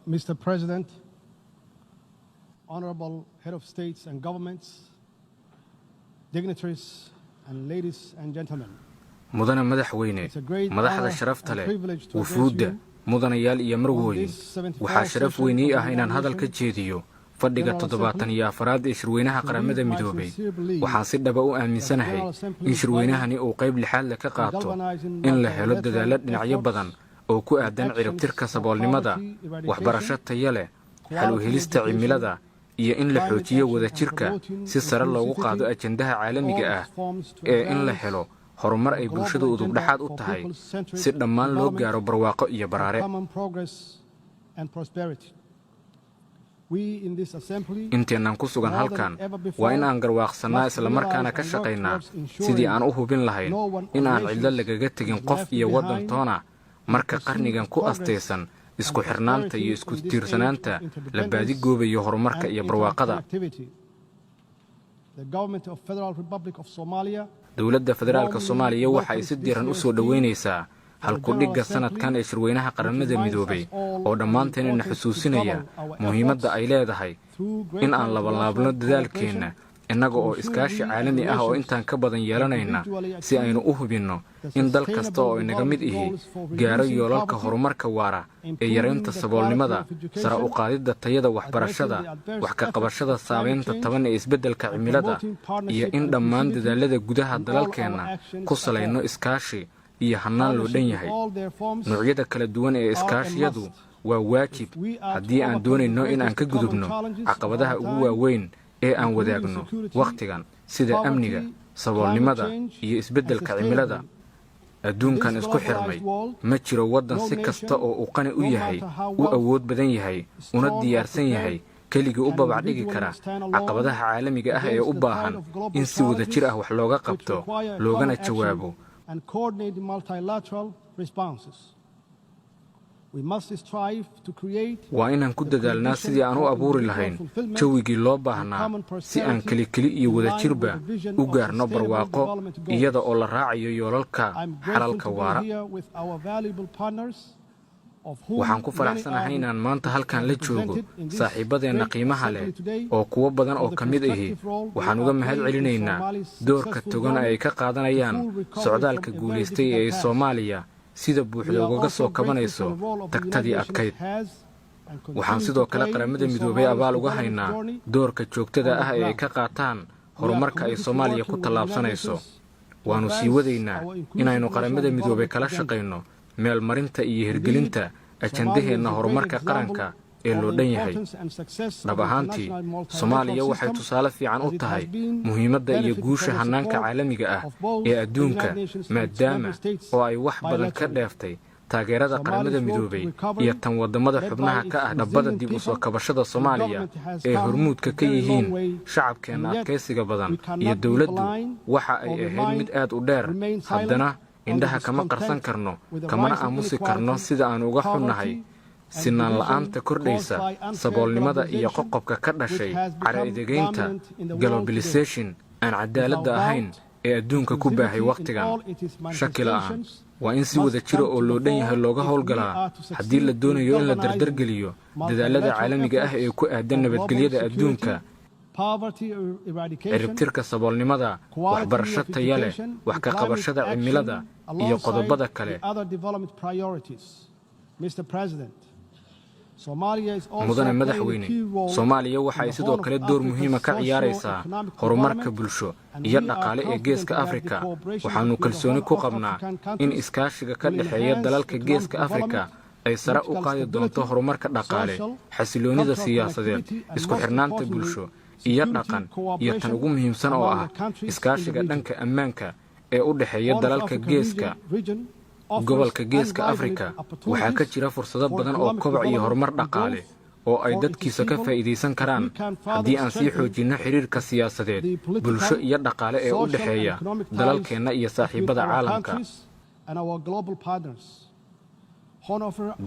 Mr. President, honorable head of states and governments, dignitaries and ladies and gentlemen. mudana madaxweyne madaxda sharafta leh wufuudda mudanayaal iyo marwooyin waxaa sharaf weyn ii ah inaan hadal ka jeediyo fadhiga 74aad ee shirweynaha qaramada midoobay waxaan si dhab ah u aaminsanahay in shirweynahani uu qayb lixaad leh ka qaato in la helo dadaalo dhinacyo badan oo ku aadan ciribtirka saboolnimada waxbarasho tayo leh xal u helista cimilada iyo in la xoojiyo wadajirka si sare loogu qaado ajandaha caalamiga ah ee in la helo horumar ay bulshadu udub dhaxaad u tahay si dhammaan loo gaaro barwaaqo iyo baraare. inteenaan ku sugan halkan waa in aan garwaaqsannaa islamarkaana ka shaqaynaa sidii aan u hubin lahayn in aan cidlo lagaga tegin qof iyo waddan toona marka qarnigan ku astaysan isku xirnaanta iyo isku tiirsanaanta la baadigoobayo horumarka iyo barwaaqada. dowladda federaalka Soomaaliya waxa ay si diiran u soo dhaweynaysaa halku-dhigga sanadkan ee shirweynaha qaramada midoobay oo dhammaanteennana xusuusinaya muhiimadda ay leedahay in aan labanlaabno dadaalkeenna innaga oo iskaashi caalami ah oo intaan ka badan yeelanayna si aynu u hubinno in dal kasta oo inaga mid ihi gaaro yoolalka horumarka waara ee yaraynta saboolnimada sare u qaadidda tayada waxbarashada wax ka qabashada saameynta taban ee isbeddelka cimilada iyo in dhammaan dadaalada gudaha dalalkeenna ku salayno iskaashi iyo hannaan loo dhan yahay. noocyada kala duwan ee iskaashiyadu waa waajib haddii aan doonayno in aan ka gudubno caqabadaha ugu waaweyn ee aan wadaagno wakhtigan sida amniga saboolnimada iyo isbeddelka cimilada. adduunkan isku xirmay ma jiro waddan si kasta oo uu qani u yahay u awood badan yahay una diyaarsan yahay keligii u babacdhigi kara caqabadaha caalamiga ah ee u baahan in si wadajir ah wax looga qabto loogana jawaabo. waa inaan ku dadaalnaa sidii aan u abuuri lahayn jawigii loo baahnaa si aan kelikeli iyo wadajirba u gaarno barwaaqo iyada oo la raacayo yoolalka xalalka waara. waxaan ku faraxsanahay inaan maanta halkan la joogo saaxiibadeenna qiimaha leh oo kuwo badan oo ka mid ahi waxaan uga mahad celinaynaa doorka togan ay ka qaadanayaan socdaalka guulaystay ee Soomaaliya sida buuxda ugaga soo kabanayso tagtadii adkayd. waxaan sidoo kale qaramada midoobay abaal uga haynaa doorka joogtada ah ee ay ka qaataan horumarka ay Soomaaliya ku tallaabsanayso. waanu sii wadaynaa inaynu qaramada midoobay kala shaqayno meel marinta iyo hirgelinta ajandaheenna horumarka qaranka ee loo dhan yahay. dhab ahaantii Soomaaliya waxay tusaale fiican u tahay muhiimadda iyo guusha hannaanka caalamiga ah ee adduunka maadaama oo ay wax badan ka dheeftay taageerada qaramada midoobay iyo tan waddamada xubnaha ka ah dhabbada dib u soo kabashada Soomaaliya ee hormuudka ka yihiin shacabkeenna adkaysiga badan iyo dowladdu waxa ay ahayd mid aad u dheer. haddana indhaha kama qarsan karno kamana aamusi karno sida aan uga xunnahay sinaan la'aanta kordhaysa saboolnimada iyo qoqobka ka dhashay cara-idegaynta globalization aan cadaaladda ahayn ee adduunka ku baahay wakhtigan. shaki la'aan waa in si wada jira oo loo dhan yahay looga howlgalaa haddii la doonayo in la dardargeliyo dadaalada caalamiga ah ee ku aadan nabadgelyada adduunka, ciribtirka saboolnimada, waxbarasho taya leh, wax ka qabashada cimilada iyo qodobada kale. mudane madaxweyne Soomaaliya waxa ay sidoo kale door muhiima ka ciyaaraysaa horumarka bulsho iyo dhaqaale ee geeska Afrika. waxaanu kalsooni ku qabnaa in iskaashiga ka dhexeeya dalalka geeska Afrika ay sare u qaadi doonto horumarka dhaqaale, xasiloonida siyaasadeed, isku xirnaanta bulsho iyo dhaqan iyo tan ugu muhiimsan oo ah iskaashiga dhanka ammaanka ee u dhexeeya dalalka geeska. gobolka geeska Afrika waxaa ka jira fursado badan oo koboc iyo horumar dhaqaale oo ay dadkiisa ka faa'iidaysan karaan haddii aan sii xoojinno xiriirka siyaasadeed, bulsho iyo dhaqaale ee u dhexeeya dalalkeenna iyo saaxiibada caalamka.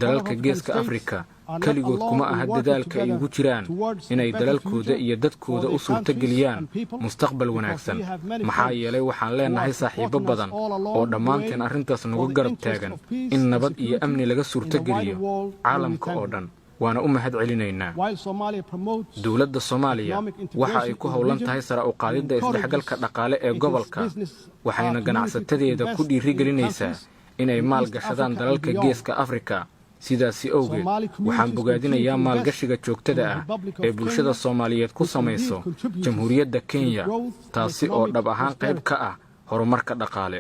dalalka geeska Afrika keligood kuma aha dadaalka ay ugu jiraan inay dalalkooda iyo dadkooda u suurtageliyaan mustaqbal wanaagsan, maxaa yeelay waxaan leenahay saaxiibo badan oo dhammaanteen arrintaas nagu garab taagan in nabad iyo amni laga suurtageliyo caalamka oo dhan. waana u mahad celinaynaa. Dowladda Soomaaliya waxa ay ku howlan tahay sare u qaadidda isdhexgalka dhaqaale ee gobolka, waxayna ganacsatadeeda ku dhiirigelinaysaa inay maalgashadaan dalalka Geeska Afrika. sidaasi awgeed waxaan bogaadinayaa maalgashiga joogtada ah ee bulshada Soomaaliyeed ku samayso Jamhuuriyadda Kenya, taasi oo dhab ahaan qayb ka ah horumarka dhaqaale.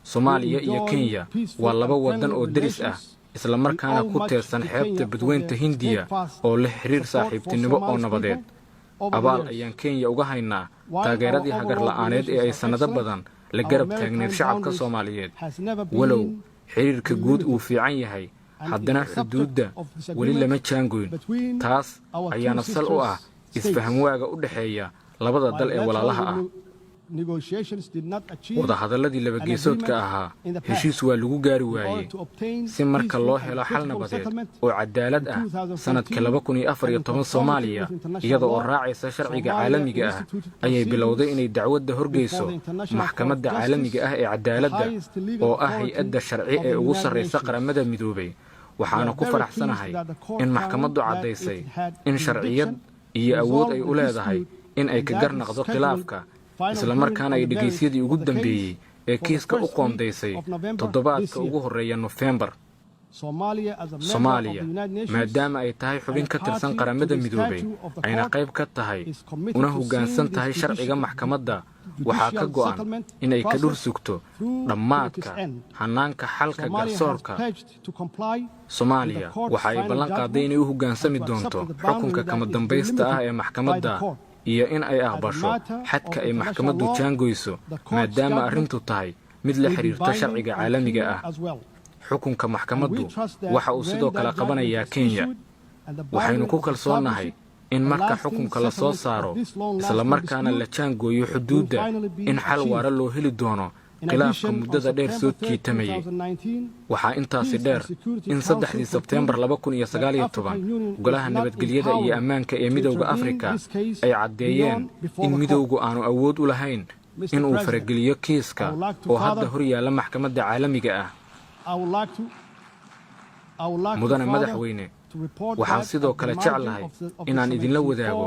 Soomaaliya iyo Kenya waa laba waddan oo deris ah, isla markaana ku teersan xeebta Badweynta Hindiya oo leh xiriir saaxiibtinimo oo nabadeed. Abaal ayaan Kenya uga haynaa taageeradii hagar la'aaneed ee ay sannado badan la garab taagneed shacabka Soomaaliyeed. Walow xiriirka guud uu fiican yahay, haddana xuduudda weli lama jaangoyn. taas ayaana sal u ah isfaham waaga u dhexeeya labada dal ee walaalaha ah. wadahadalladii labageesoodka ahaa heshiis waa lagu gaari waayey. si marka loo helo xal nabadeed oo cadaalad ah sanadka 2014 Soomaaliya, iyada oo raacaysa sharciga caalamiga ah, ayay bilowday inay dacwadda horgeyso maxkamadda caalamiga ah ee cadaaladda oo ah hay'adda sharci ee ugu sarreysa qaramada midoobay. waxaana ku faraxsanahay in maxkamaddu caddaysay in sharciyad iyo awood ay u leedahay in ay ka garnaqdo khilaafka, isla markaana ay dhegaysyadii ugu dambeeyey ee kiiska u qoondaysay toddobaadka ugu horreeya Nofeembar. Soomaaliya maadaama ay tahay xubin ka tirsan qaramada midoobay, ayna qayb ka tahay una hoggaansan tahay sharciga maxkamadda, waxaa ka go'an inay ka dhur sugto dhammaadka hannaanka xalka garsoorka. Soomaaliya waxa ay ballan qaaday inay u hoggaansami doonto xukunka kama dambaysta ah ee maxkamadda iyo in ay aqbasho xadka ay maxkamaddu jaangoyso, maadaama arrintu tahay mid la xiriirta sharciga caalamiga ah. xukunka maxkamaddu waxa uu sidoo kale qabanayaa Kenya. waxaynu ku kalsoonnahay in marka xukunka la soo saaro, isla markaana la jaangooyo xuduudda, in xal waara loo heli doono khilaafka muddada dheer soo jiitamayay. waxaa intaasi dheer in 3 Sebteembar 2019 golaha nabadgelyada iyo ammaanka ee Midowga Afrika ay caddeeyeen in midowgu aanu awood u lahayn in uu farageliyo kiiska oo hadda hor yaalla maxkamadda caalamiga ah. mudane madaxweyne, waxaan sidoo kale jeclahay inaan idinla wadaago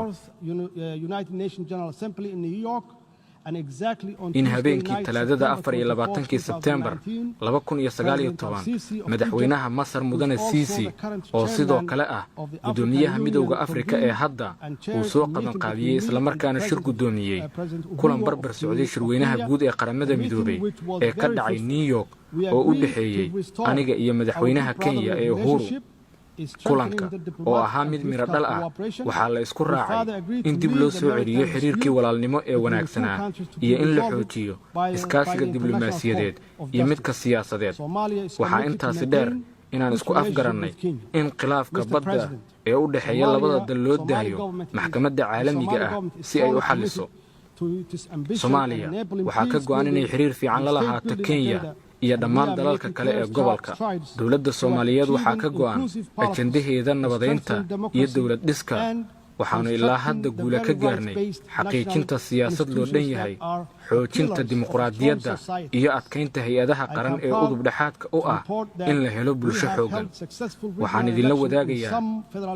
in habeenkii Talaadada 24 Sebteembar 2019 madaxweynaha Masar mudane Sisi, oo sidoo kale ah gudoomiyaha Midowga Afrika ee hadda, uu soo qabanqaabiyey isla markaana shir gudoomiyey kulan barbar socday shirweynaha guud ee qaramada midoobay ee ka dhacay New York oo u dhaxeeyey aniga iyo madaxweynaha Kenya ee Uhuru. kulanka oo ahaa mid miro dhal ah, waxaa la isku raacay in dib loo soo celiyo xiriirkii walaalnimo ee wanaagsanaa iyo in la xoojiyo iskaashiga diblomaasiyadeed iyo midka siyaasadeed. waxaa intaasi dheer inaan isku afgarannay in khilaafka badda ee u dhexeeya labada dal loo daayo maxkamadda caalamiga ah si ay u xalliso. Soomaaliya waxaa ka go'an inay xiriir fiican la lahaato Kenya iyo dhammaan dalalka kale ee gobolka. dowladda Soomaaliyeed waxaa ka go'an ajandaheeda nabadeynta iyo dowlad dhiska. waxaanu ilaa hadda guula ka gaarnay xaqiijinta siyaasad loo dhan yahay, xoojinta dimuqraadiyadda iyo adkaynta hay-adaha qaran ee udub dhexaadka u ah in la helo bulsho xooggan. waxaan idinla wadaagayaa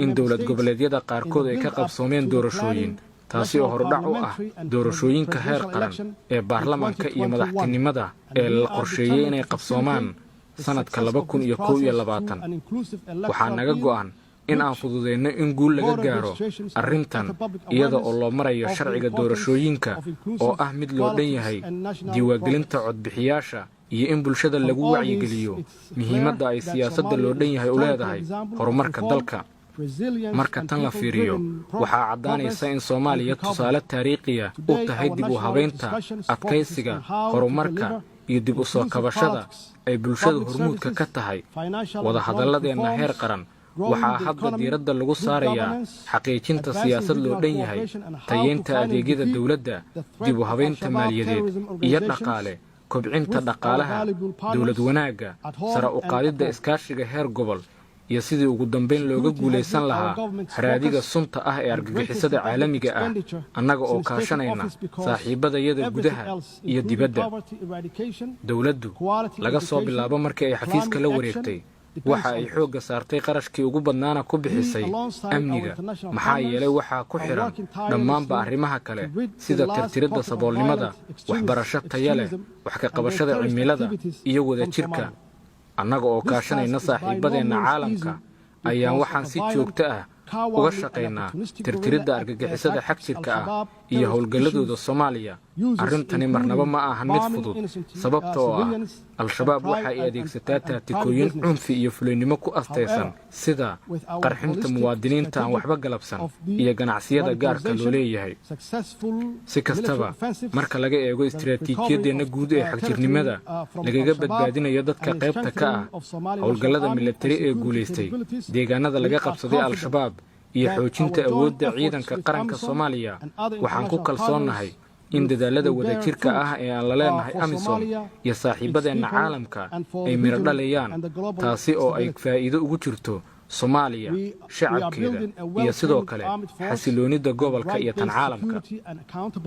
in dowlad goboleedyada qaarkood ay ka qabsoomeen doorashooyin, taasi oo hordhac u ah doorashooyinka heer qaran ee baarlamaanka iyo madaxtinimada ee la qorsheeyey inay qabsoomaan sanadka 2021. waxaa naga go'an in aan fududeyno in guul laga gaaro arrintan iyada oo loo marayo sharciga doorashooyinka oo ah mid loo dhan yahay, diiwaangelinta codbixiyaasha, iyo in bulshada lagu wacyigeliyo muhiimadda ay siyaasadda loo dhan yahay u leedahay horumarka dalka. marka tan la fiiriyo, waxaa caddaanaysa in Soomaaliya tusaale taariikhiya u tahay dib u habaynta, adkaysiga, horumarka iyo dib u soo kabashada ay bulshada hormuudka ka tahay. wadahadalladeenna heer qaran waxaa hadda diiradda lagu saarayaa xaqiijinta siyaasad loo dhan yahay, tayeynta adeegyada dowladda, dib u habaynta maaliyadeed iyo dhaqaale, kobcinta dhaqaalaha, dowlad wanaagga, sare u qaadidda iskaashiga heer gobol, iyo sidii ugu dambayn looga guulaysan lahaa haraadiga sunta ah ee argagixisada caalamiga ah annaga oo kaashanayna saaxiibadayada gudaha iyo dibadda. dowladdu laga soo bilaabo markii ay xafiiska la wareegtay waxa ay xoogga saartay qarashkii ugu badnaana ku bixisay amniga, maxaa yeelay waxaa ku xiran dhammaanba arrimaha kale sida tirtiridda saboolnimada, waxbarasho taya leh, wax ka qabashada cimilada iyo wadajirka. annaga oo kaashanayna saaxiibadeenna caalamka ayaan waxaan si joogto ah uga shaqaynaa tirtiridda argagixisada xag jirka ah iyo howlgalladooda Soomaaliya. arrintani marnaba ma ahan mid fudud sababtoo ah al-shabaab waxa ay adeegsataa taatikooyin cunfi iyo fulinimo ku astaysan sida qarxinta muwaadiniinta aan waxba galabsan iyo ganacsiyada gaarka loo leeyahay. si kastaba marka laga eego istiraatiijiyadeenna guud ee xagjirnimada lagaga badbaadinayo dadka qaybta ka ah howlgallada militari ee guulaystay, deegaanada laga qabsaday al-shabaab iyo xoojinta awoodda ciidanka qaranka Soomaaliya, waxaan ku kalsoonahay in dadaalada wadajirka ah ee aan la leenahay AMISOM iyo saaxiibadeenna caalamka ay miro dhalayaan, taasi oo ay faa'iido ugu jirto Soomaaliya, shacabkeeda iyo sidoo kale xasiloonida gobolka iyo tan caalamka.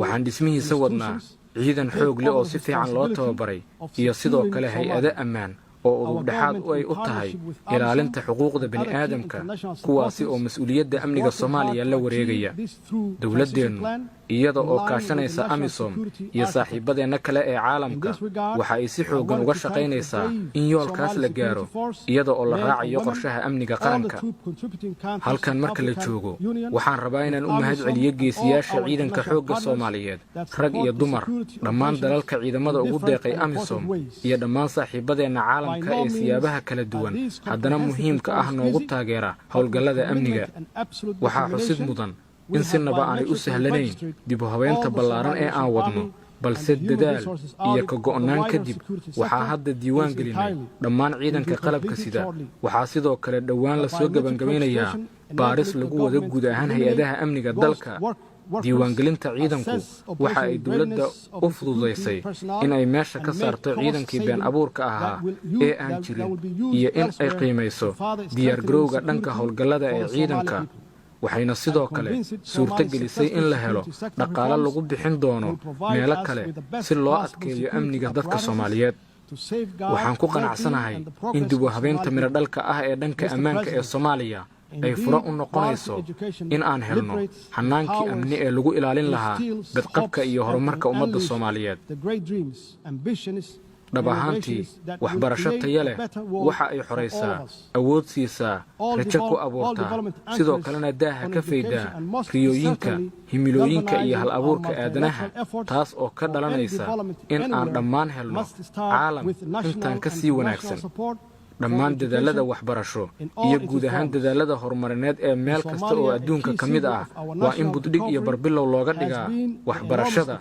waxaan dhismihiisa wadnaa ciidan xoog leh oo si fiican loo tababaray iyo sidoo kale hay-ado ammaan oo udubdhexaad ay u tahay ilaalinta xuquuqda bini'aadamka, kuwaasi oo mas'uuliyadda amniga Soomaaliya la wareegaya. dowladdeennu iyada oo kaashanaysa AMISOM iyo saaxiibadeenna kale ee caalamka waxa ay si xooggan uga shaqaynaysaa in yoolkaas la gaaro iyada oo la raacayo qorshaha amniga qaranka. halkan marka la joogo waxaan rabaa inaan u mahad celiyo geesiyaasha ciidanka xoogga Soomaaliyeed, rag iyo dumar, dhammaan dalalka ciidamada ugu deeqay AMISOM iyo dhammaan saaxiibadeenna caalamka ee siyaabaha kala duwan haddana muhiimka ah noogu taageera howlgallada amniga. waxaa xusid mudan in sinaba aanay u sahlanayn dib u habeynta ballaaran ee aan wadno, balse dadaal iyo ka go'naan kadib waxaa hadda diiwaan gelinay dhammaan ciidanka qalabka sida. waxaa sidoo kale dhowaan la soo gabagabaynayaa baaris lagu wada guud ahaan hay-adaha amniga dalka. diiwaangelinta ciidanku waxa ay dowladda u fududaysay in ay meesha ka saarto ciidankii been abuurka ahaa ee aan jirin iyo in ay qiimayso diyaargarowga dhanka howlgallada ee ciidanka. waxayna sidoo kale suurto gelisay in la helo dhaqaale lagu bixin doono meelo kale si loo adkeeyo amniga dadka Soomaaliyeed. waxaan ku qanacsanahay in dib u habeynta miradhalka ah ee dhanka ammaanka ee Soomaaliya ay furo u noqonayso in aan helno hannaankii amni ee lagu ilaalin lahaa badqabka iyo horumarka ummadda Soomaaliyeed. dhab ahaantii waxbarasho taya leh waxa ay xoraysaa, awood siisaa, rajo ku abuurtaa, sidoo kalena daaha ka faydaa riyooyinka, himilooyinka iyo hal abuurka aadanaha, taas oo ka dhalanaysa in aan dhammaan helno caalam intaan ka sii wanaagsan. dhammaan dadaalada waxbarasho iyo guud ahaan dadaalada horumarineed ee meel kasta oo adduunka ka mid ah waa in buddhig iyo barbilow looga dhigaa waxbarashada,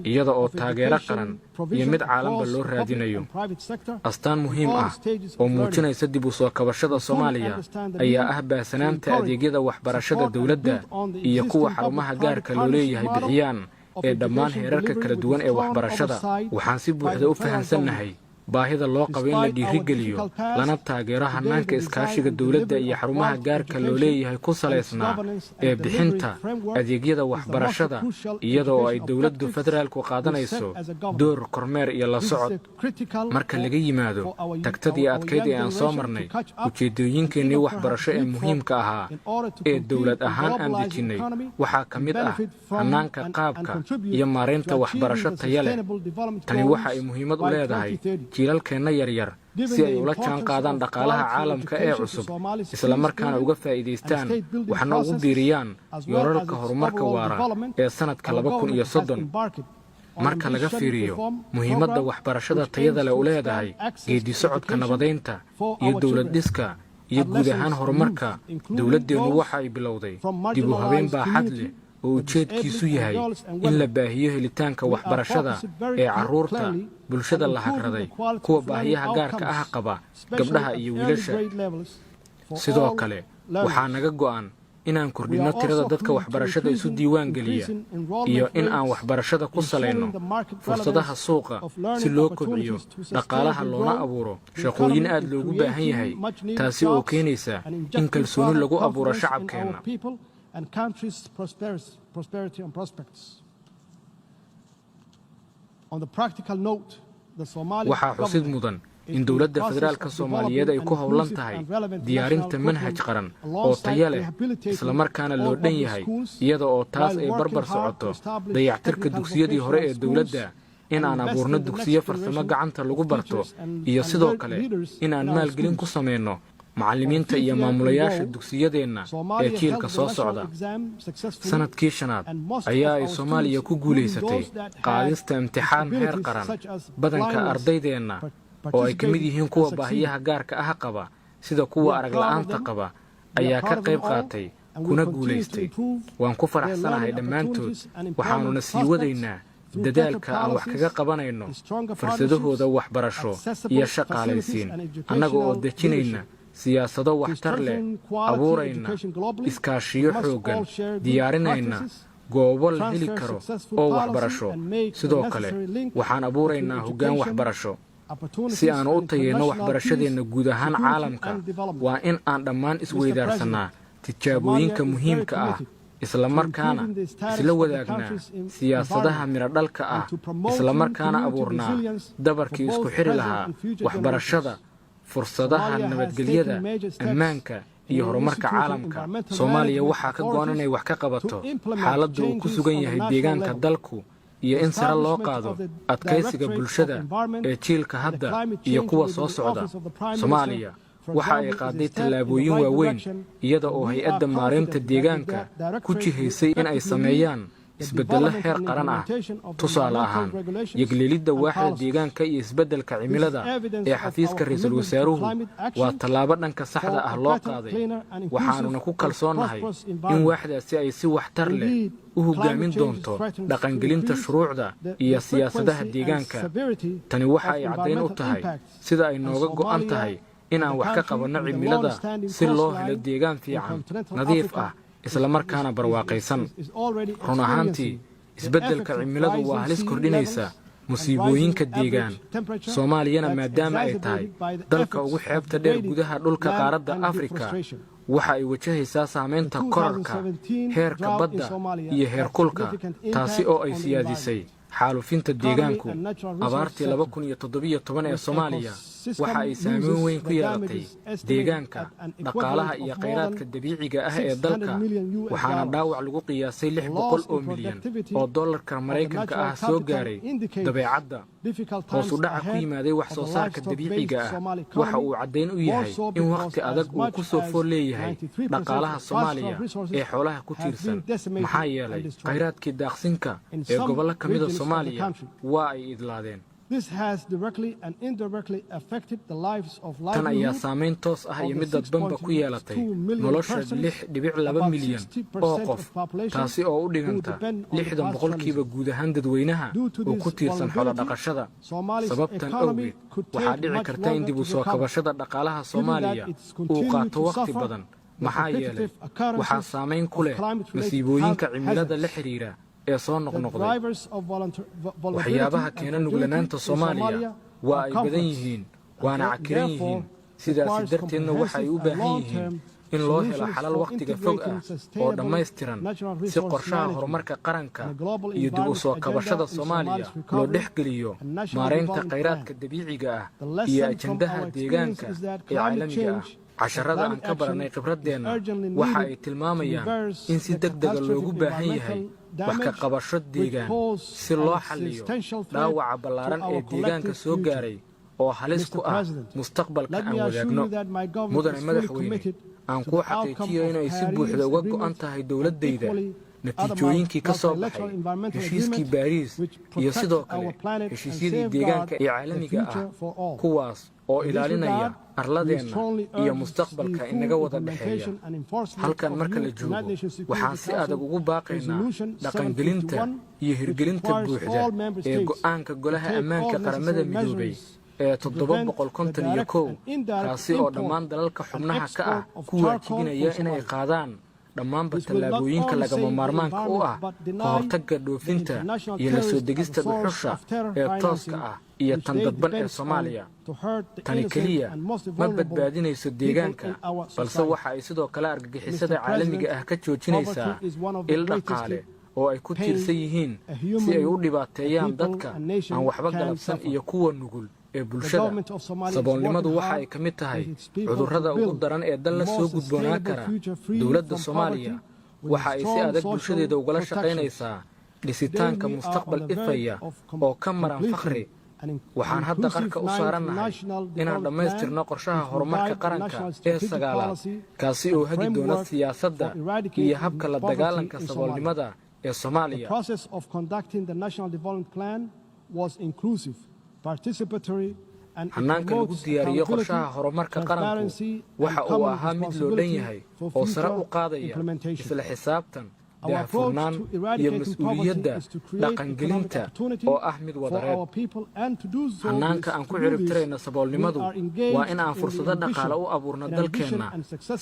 iyada oo taageero qaran iyo mid caalamka loo raadinayo. astaan muhiim ah oo muujinaysa dib u soo kabashada Soomaaliya ayaa ah baahsanaanta adeegyada waxbarashada dowladda iyo kuwa xarumaha gaarka loo leeyahay bixiyaan ee dhammaan heerarka kala duwan ee waxbarashada. waxaan si buuxda u fahamsannahay baahida loo qabo in la dhiirigeliyo lana taageero hannaanka iskaashiga dowladda iyo xarumaha gaarka loo leeyahay ku salaysnaa ee bixinta adeegyada waxbarashada, iyada oo ay dowladdu federaalku qaadanayso door kormeer iyo la socod. marka laga yimaado tagtadii adkayd ee aan soo marnay, ujeeddooyinkeennii waxbarasho ee muhiimka ahaa ee dowlad ahaan aan dejinnay waxaa ka mid ah hannaanka qaabka iyo maaraynta waxbarasho taya leh. tani waxa ay muhiimad u leedahay jiilalkeenna yaryar si ay ula jaan qaadaan dhaqaalaha caalamka ee cusub, isla markaana uga faa'iidaystaan waxna ugu biiriyaan yoolalka horumarka waara ee sannadka 2030. marka laga fiiriyo muhiimadda waxbarashada tayada leh u leedahay geedi socodka nabadaynta iyo dowlad dhiska iyo guud ahaan horumarka, dowladdeennu waxa ay bilowday dib u habeyn baaxad leh oo ujeedkiisu yahay in la baahiyo helitaanka waxbarashada ee carruurta, bulshada la hagraday, kuwa baahiyaha gaarka ah qaba, gabdhaha iyo wiilasha. sidoo kale waxaa naga go'an inaan kordhino tirada dadka waxbarashada isu diiwaan geliya iyo in aan waxbarashada ku salayno fursadaha suuqa si loo kobciyo dhaqaalaha loona abuuro shaqooyin aad loogu baahan yahay taasi oo keenaysa in kalsooni lagu abuuro shacabkeenna. waxaa xusid mudan in dowladda federaalka Soomaaliyeed ay ku howlan tahay diyaarinta manhaj qaran oo tayo leh isla markaana loo dhan yahay iyada oo taas ay barbar socoto dayactirka dugsiyadii hore ee dowladda in aan abuurno dugsiyo farsamo gacanta lagu barto iyo sidoo kale in aan maalgelin ku sameeyno macallimiinta iyo maamulayaasha dugsiyadeenna ee jiilka soo socda. sanadkii shanaad ayaa ay Soomaaliya ku guuleysatay qaadista imtixaan heer qaran badanka ardaydeenna oo ay ka mid yihiin kuwa baahiyaha gaarka ah qaba sida kuwa arag la'aanta qaba ayaa ka qayb qaatay kuna guuleystay. waan ku faraxsanahay dhammaantood waxaanuna sii wadaynaa dadaalka aan wax kaga qabanayno fursadahooda waxbarasho iyo shaqaalaysiin annaga oo dejinayna siyaasado waxtar leh abuurayna iskaashiyo xooggan diyaarinayna goobo la heli karo oo waxbarasho sidoo kale waxaan abuuraynaa hoggaan waxbarasho si aan u tayeyno waxbarashadeenna guud ahaan caalamka. waa in aan dhammaan isweydaarsanaa tijaabooyinka muhiimka ah isla markaana isla wadaagnaa siyaasadaha miradhalka ah isla markaana abuurnaa dabarkii isku xiri lahaa waxbarashada fursadaha nabadgelyada ammaanka iyo horumarka caalamka. Soomaaliya waxaa ka go'an inay wax ka qabato xaaladda uu ku sugan yahay deegaanka dalku iyo in sare loo qaado adkaysiga bulshada ee jiilka hadda iyo kuwa soo socda. Soomaaliya waxa ay qaaday tallaabooyin waaweyn iyada oo hay-adda maareynta deegaanka ku jihaysay in ay sameeyaan isbeddello heer qaran ah. tusaale ahaan yagleelidda waaxda deegaanka iyo isbeddelka cimilada ee xafiiska ra'iisul wasaaruhu waa tallaabo dhanka saxda ah loo qaaday waxaanuna ku kalsoonahay in waaxdaasi ay si waxtar leh u hoggaamin doonto dhaqangelinta shuruucda iyo siyaasadaha deegaanka. tani waxa ay caddayn u tahay sida ay nooga go'an tahay in aan wax ka qabanno cimilada si loo helo deegaan fiican nadiif ah isla markaana barwaaqaysan. run ahaantii isbeddelka cimiladu waa halis kordhinaysa musiibooyinka deegaan. Soomaaliyana maadaama ay tahay dalka ugu xeebta dheer gudaha dhulka qaaradda Afrika waxa ay wajahaysaa saamaynta kororka heerka badda iyo heerkulka taasi oo ay siyaadisay xaalufinta deegaanku. abaartii 2017 ee Soomaaliya waxa ay saameyn weyn ku yeelatay deegaanka dhaqaalaha iyo kheyraadka dabiiciga ah ee dalka waxaana dhaawac lagu qiyaasay 600 oo milyan oo dollarka Mareykanka ah soo gaaray dabeecadda. hoos u dhaca ku yimaaday wax soo saarka dabiiciga ah waxa uu caddayn u yahay in waqti adag uu ku soo fool leeyahay dhaqaalaha Soomaaliya ee xoolaha ku tiirsan maxaa yeelay kheyraadkii daaqsinka ee gobollo ka mid ah Soomaaliya waa ay idlaadeen. tan ayaa saamayn toos ah iyo mid dadbanba ku yeelatay nolosha 6.2 milyan oo qof taasi oo u dhiganta 60% guud ahaan dadweynaha oo ku tiirsan xoolo dhaqashada. sababtan awgeed waxaa dhici karta in dib u soo kabashada dhaqaalaha Soomaaliya uu qaato waqti badan maxaa yeelay waxaa saamayn ku leh masiibooyinka cimilada la xiriira ee soo noqnoqday. waxyaabaha keena nuglanaanta Soomaaliya waa ay badan yihiin waana cakiran yihiin sidaasi darteedna waxa ay u baahan yihiin in loo helo xalal waqtiga fog ah oo dhammaystiran si qorshaha horumarka qaranka iyo dib u soo kabashada Soomaaliya loo dhexgeliyo maareynta kheyraadka dabiiciga ah iyo ajandaha deegaanka ee caalamiga ah. casharada aan ka baranay khibradeenna waxa ay tilmaamayaan in si degdeg ah loogu baahan yahay wax ka qabasho deegaan si loo xalliyo dhaawaca ballaaran ee deegaanka soo gaaray oo halis ku ah mustaqbalka aan wadaagno. mudane madaxweyne aan kuu xaqiijiyo inay si buuxda uga go'an tahay dowladdayda natiijooyinkii ka soo baxay heshiiskii Baariis iyo sidoo kale heshiisyadii deegaanka ee caalamiga ah kuwaas oo ilaalinaya arladeenna iyo mustaqbalka inaga wada dhexeeya. halkan marka la joogo waxaan si adag ugu baaqaynaa dhaqangelinta iyo hirgelinta buuxda ee go'aanka golaha ammaanka qaramada midoobay ee 751 kaasi oo dhammaan dalalka xubnaha ka ah ku waajibinaya inay qaadaan dhammaanba tallaabooyinka lagama maarmaanka u ah ka hortagga dhoofinta iyo la soo degista dhuxusha ee tooska ah iyo tan dadban ee Soomaaliya. Tani keliya ma badbaadinayso deegaanka, balse waxa ay sidoo kale argagixisada caalamiga ah ka joojinaysaa il dhaqaale oo ay ku tiirsan yihiin si ay u dhibaateeyaan dadka aan waxba galabsan iyo kuwa nugul ee bulshada. Saboolnimadu waxa ay ka mid tahay cudurrada ugu daran ee dal la soo gudboonaan kara. Dowladda Soomaaliya waxa ay si adag bulshadeeda ugala shaqaynaysaa dhisitaanka mustaqbal ifaya oo ka maran faqri. Waxaan hadda qarka u saarannahay inaan dhammaystirno qorshaha horumarka qaranka ee 9aad, kaasi oo hagi doona siyaasadda iyo habka la dagaalanka saboolnimada ee Soomaaliya. Hannaanka lagu diyaariyo qorshaha horumarka qaranku waxa uu ahaa mid loo dhan yahay oo sare u qaadaya isla xisaabtan, daahfurnaan iyo mas'uuliyadda dhaqangelinta oo ah mid wadareed. Hannaanka aan ku ciribtirayna saboolnimadu waa in aan fursado dhaqaale u abuurno dalkeenna.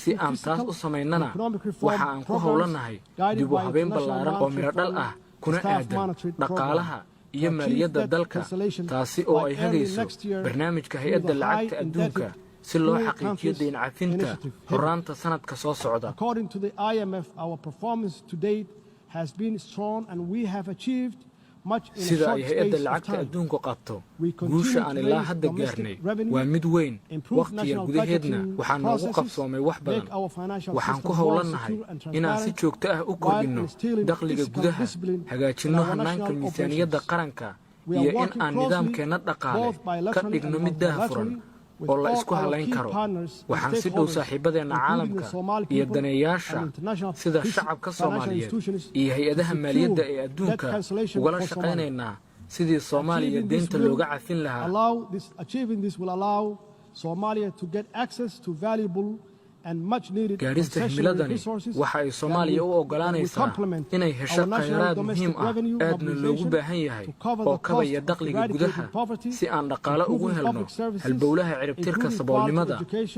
Si aan taas u samaynana waxa aan ku howlanahay dib u habeyn ballaaran oo midho dhal ah kuna aadan dhaqaalaha iyo maaliyadda dalka, taasi oo ay hagayso barnaamijka hay-adda lacagta adduunka si loo xaqiijiyo dayn cafinta horraanta sanadka soo socda. Sida ay hay-adda lacagta adduunku qabto, guusha aan ilaa hadda gaarnay waa mid weyn. Waqtiga gudaheedna waxaa noogu qabsoomay wax badan. Waxaan ku howlannahay inaan si joogto ah u kordhinno dakhliga gudaha, hagaajinno hannaanka miisaaniyadda qaranka, iyo in aan nidaamkeenna dhaqaale ka dhigno mid daahfuran oo la isku halayn karo. Waxaan si dhow saaxiibadeenna caalamka iyo daneeyaasha sida shacabka Soomaaliyeed iyo hay-adaha maaliyadda ee adduunka ugala shaqaynaynaa sidii Soomaaliya deynta looga cafin lahaa. Gaarista himiladani waxa ay Soomaaliya u oggolaanaysaa inay hesho khayraad muhiim ah aadna loogu baahan yahay oo kabaya dakhliga gudaha si aan dhaqaale ugu helno halbowlaha ciribtirka saboolnimada,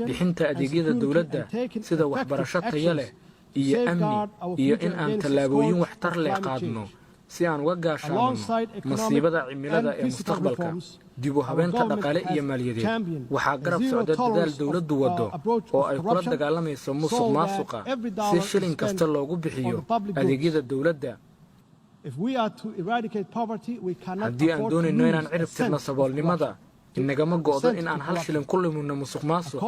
bixinta adeegyada dowladda sida waxbarasho tayo leh iyo amni, iyo in aan tallaabooyin waxtar leh qaadno si aan uga gaashaanno masiibada cimilada ee mustaqbalka. dib u habeenta dhaqaale iyo maaliyadeed waxaa garab socda dadaal dowladdu wado oo ay kula dagaalamayso musuqmaasuqa si shilin kasta loogu bixiyo adeegyada dowladda. haddii aan doonayno inaan cirib tirno saboolnimada, inagama go'do in aan hal shilin ku luminno musuqmaasuq.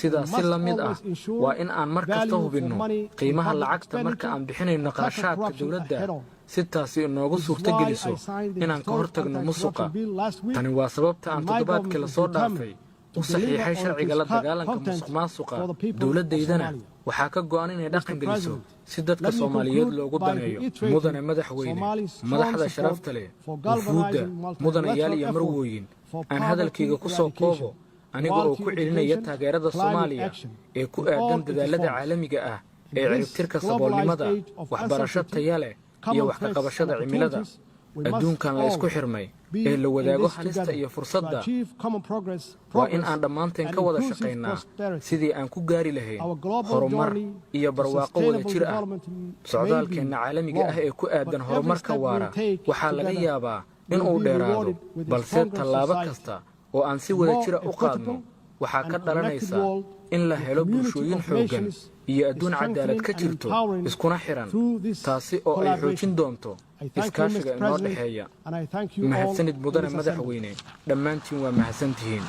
sidaas si la mid ah waa in aan mar kasta hubinno qiimaha lacagta marka aan bixinayno qarashaadka dowladda si taasi inoogu suurtageliso inaan ka hortagno musuqa. tani waa sababta aan toddobaadkii lasoo dhaafay u saxiixay sharciga la dagaalanka musuqmaasuqa. dowladdaydana waxaa ka go'an inay dhaqan geliso si dadka Soomaaliyeed loogu daneeyo. mudane madaxweyne, madaxda sharafta leh, wufuudda, mudanayaal iyo marwooyin, aan hadalkayga ku soo koobo aniga oo ku celinaya taageerada Soomaaliya ee ku aadan dadaalada caalamiga ah ee ciribtirka saboolnimada, waxbarasho tayo leh iyo wax ka qabashada cimilada. adduunkan la isku xirmay ee la wadaago halista iyo fursadda waa in aan dhammaanteen ka wada shaqaynaa sidii aan ku gaari lahayn horumar iyo barwaaqo wada jir ah. socdaalkeenna caalamiga ah ee ku aadan horumarka waara waxaa laga yaabaa in uu dheeraado, balse tallaabo kasta oo aan si wada jira u qaadno waxaa ka dhalanaysa in la helo bulshooyin xooggan iyo adduun cadaalad ka jirto iskuna xiran, taasi oo ay xoojin doonto iskaashiga inoo dhexeeya. mahadsanid mudane madaxweyne, dhammaantiin waa mahadsantihiin.